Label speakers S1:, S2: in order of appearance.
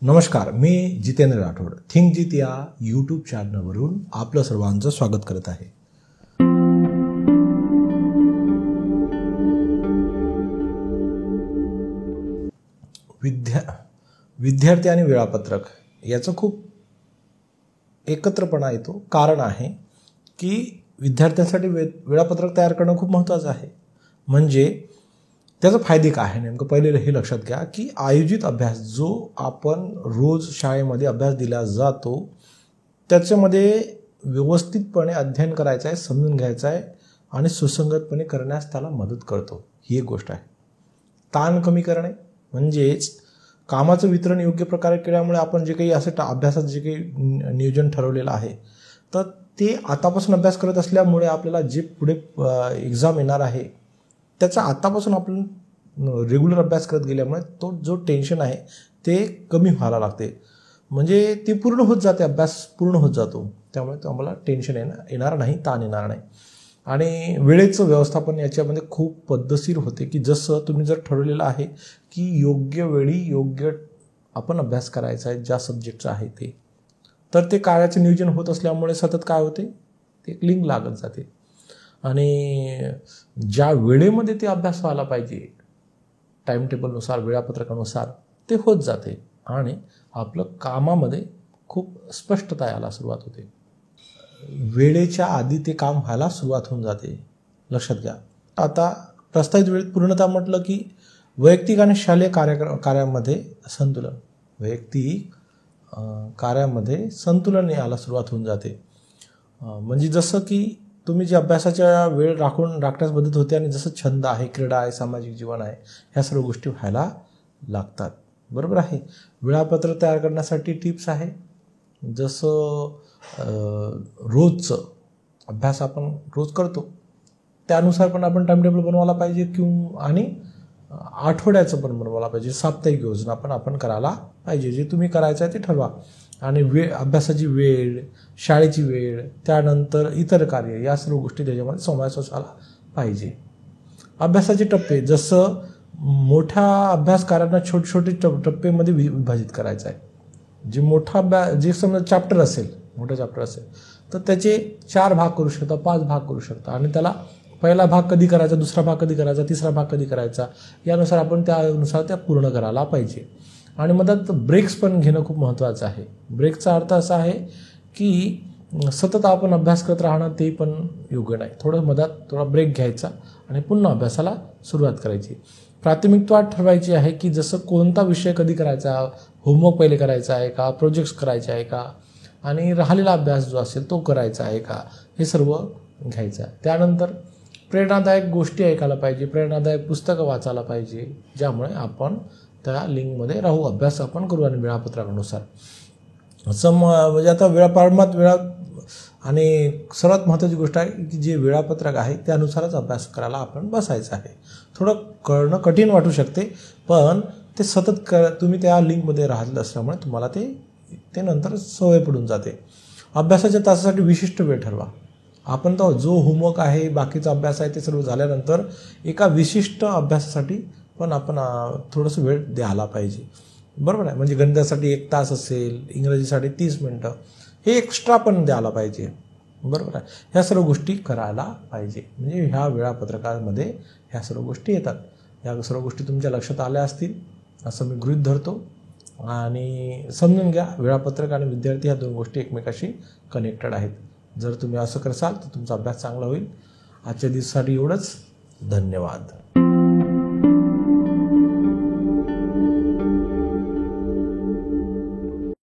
S1: नमस्कार, मी जितेंद्र राठोड. थिंक जित या यूट्यूब चॅनलवरून आपलं सर्वांचं स्वागत करत आहे. विद्यार्थी आणि वेळापत्रक याचं खूप एकत्रपणा येतो. कारण आहे की विद्यार्थ्यांसाठी वेळापत्रक तयार करणं खूप महत्त्वाचं आहे. म्हणजे त्याचे फायदे काय आहे नेमकं पहिले हे लक्षात घ्या की आयोजित अभ्यास जो आपण रोज शाळेमध्ये अभ्यास दिला जातो त्याच्यामध्ये व्यवस्थितपणे अध्ययन करायचं आहे, समजून घ्यायचं आहे आणि सुसंगतपणे करण्यास त्याला मदत करतो. ही एक गोष्ट आहे. ताण कमी करणे म्हणजेच कामाचं वितरण योग्य प्रकारे केल्यामुळे आपण जे काही असं अभ्यासात जे काही नियोजन ठरवलेलं आहे तर ते आतापासून अभ्यास करत असल्यामुळे आपल्याला जे पुढे एक्झाम येणार आहे त्याचा आतापासून आपण रेग्युलर अभ्यास करत गेल्यामुळे तो जो टेन्शन आहे ते कमी व्हायला लागते. म्हणजे ते पूर्ण होत जाते, अभ्यास पूर्ण होत जातो. त्यामुळे आम्हाला टेन्शन येणार नाही, ताण येणार नाही. आणि वेळेचं व्यवस्थापन याच्यामध्ये खूप पद्धतशीर होते की जसं तुम्ही जर ठरवलेलं आहे की योग्य वेळी योग्य आपण अभ्यास करायचा आहे ज्या सब्जेक्टचं आहे ते, तर ते कार्याचं नियोजन होत असल्यामुळे सतत काय होते ते लिंक लागत जाते. आणि ज्या वेळेमध्ये ते अभ्यास व्हायला पाहिजे टाईम टेबलनुसार, वेळापत्रकानुसार ते होत जाते आणि आपलं कामामध्ये खूप स्पष्टता यायला सुरुवात होते. वेळेच्या आधी ते काम व्हायला सुरुवात होऊन जाते. लक्षात घ्या. आता प्रस्तावित वेळेत पूर्णता म्हटलं की वैयक्तिक आणि शालेय कार्यामध्ये संतुलन, वैयक्तिक कार्यामध्ये संतुलन यायला सुरुवात होऊन जाते. म्हणजे जसं की तुम्ही जे अभ्यासाच्या वेळ राखण्यास मदत होते आणि जसं छंद आहे, क्रीडा आहे, सामाजिक जीवन आहे, ह्या सर्व गोष्टी व्हायला लागतात. बरोबर आहे. वेळापत्रक तयार करण्यासाठी टिप्स आहे. जसं रोजचं अभ्यास आपण रोज करतो त्यानुसार पण आपण टाइम टेबल बनवायला पाहिजे आणि आठवड्याचं पण बनवायला पाहिजे. साप्ताहिक योजना पण आपण करायला पाहिजे. जे तुम्ही करायचं आहे ते ठरवा. आणि अभ्यासाची वेळ, शाळेची वेळ, त्यानंतर इतर कार्य या सर्व गोष्टी त्याच्यामध्ये समावेश असायला पाहिजे. अभ्यासाचे टप्पे जसं मोठ्या अभ्यासकारांना छोटे छोटे टप्पेमध्ये विभाजित करायचं आहे. जे मोठा जे समजा चॅप्टर असेल, मोठा चॅप्टर असेल तर त्याचे 4 भाग करू शकता, 5 भाग करू शकता आणि त्याला पहिला भाग कधी करायचा, दुसरा भाग कधी करायचा, तिसरा भाग कधी करायचा यानुसार आपण त्यानुसार त्या पूर्ण करायला पाहिजे. आणि मधात ब्रेक्स पण घेणं खूप महत्त्वाचं आहे. ब्रेकचा अर्थ असा आहे की सतत आपण अभ्यास करत राहणं ते पण योग्य नाही. मधात थोडा ब्रेक घ्यायचा आणि पुन्हा अभ्यासाला सुरुवात करायची. प्राथमिकता ठरवायची आहे की जसं कोणता विषय कधी करायचा, होमवर्क पहिले करायचा आहे का, प्रोजेक्ट्स करायचे आहे का, आणि राहिलेला अभ्यास जो असेल तो करायचा आहे का, हे सर्व घ्यायचं आहे. त्यानंतर प्रेरणादायक गोष्टी ऐकायला पाहिजे, प्रेरणादायक पुस्तकं वाचायला पाहिजे, ज्यामुळे आपण त्या लिंकमध्ये राहू, अभ्यास आपण करू आणि वेळापत्रकानुसार. म्हणजे आता वेळा आणि सर्वात महत्त्वाची गोष्ट आहे की जे वेळापत्रक आहे त्यानुसारच अभ्यास करायला आपण बसायचं आहे. थोडं करणं कठीण वाटू शकते पण ते सतत तुम्ही त्या लिंकमध्ये राहिलं असल्यामुळे तुम्हाला ते नंतर सवय पडून जाते. अभ्यासाच्या तासासाठी विशिष्ट वेळ ठरवा. आपण तो जो होमवर्क आहे, बाकीचा अभ्यास आहे ते सर्व झाल्यानंतर एका विशिष्ट अभ्यासासाठी पण आपण थोडंसं वेळ द्यायला पाहिजे. बरोबर आहे. म्हणजे गणितासाठी 1 तास असेल, इंग्रजीसाठी 30 मिनटं हे एक्स्ट्रा पण द्यायला पाहिजे. बरोबर आहे. ह्या सर्व गोष्टी करायला पाहिजे. म्हणजे ह्या वेळापत्रकामध्ये ह्या सर्व गोष्टी येतात. ह्या सर्व गोष्टी तुमच्या लक्षात आल्या असतील असं मी गृहीत धरतो. आणि समजून घ्या वेळापत्रक आणि विद्यार्थी ह्या 2 गोष्टी एकमेकाशी कनेक्टेड आहेत. जर तुम्ही असं करसाल तर तुमचा अभ्यास चांगला होईल. आजच्या दिवसासाठी एवढंच. धन्यवाद.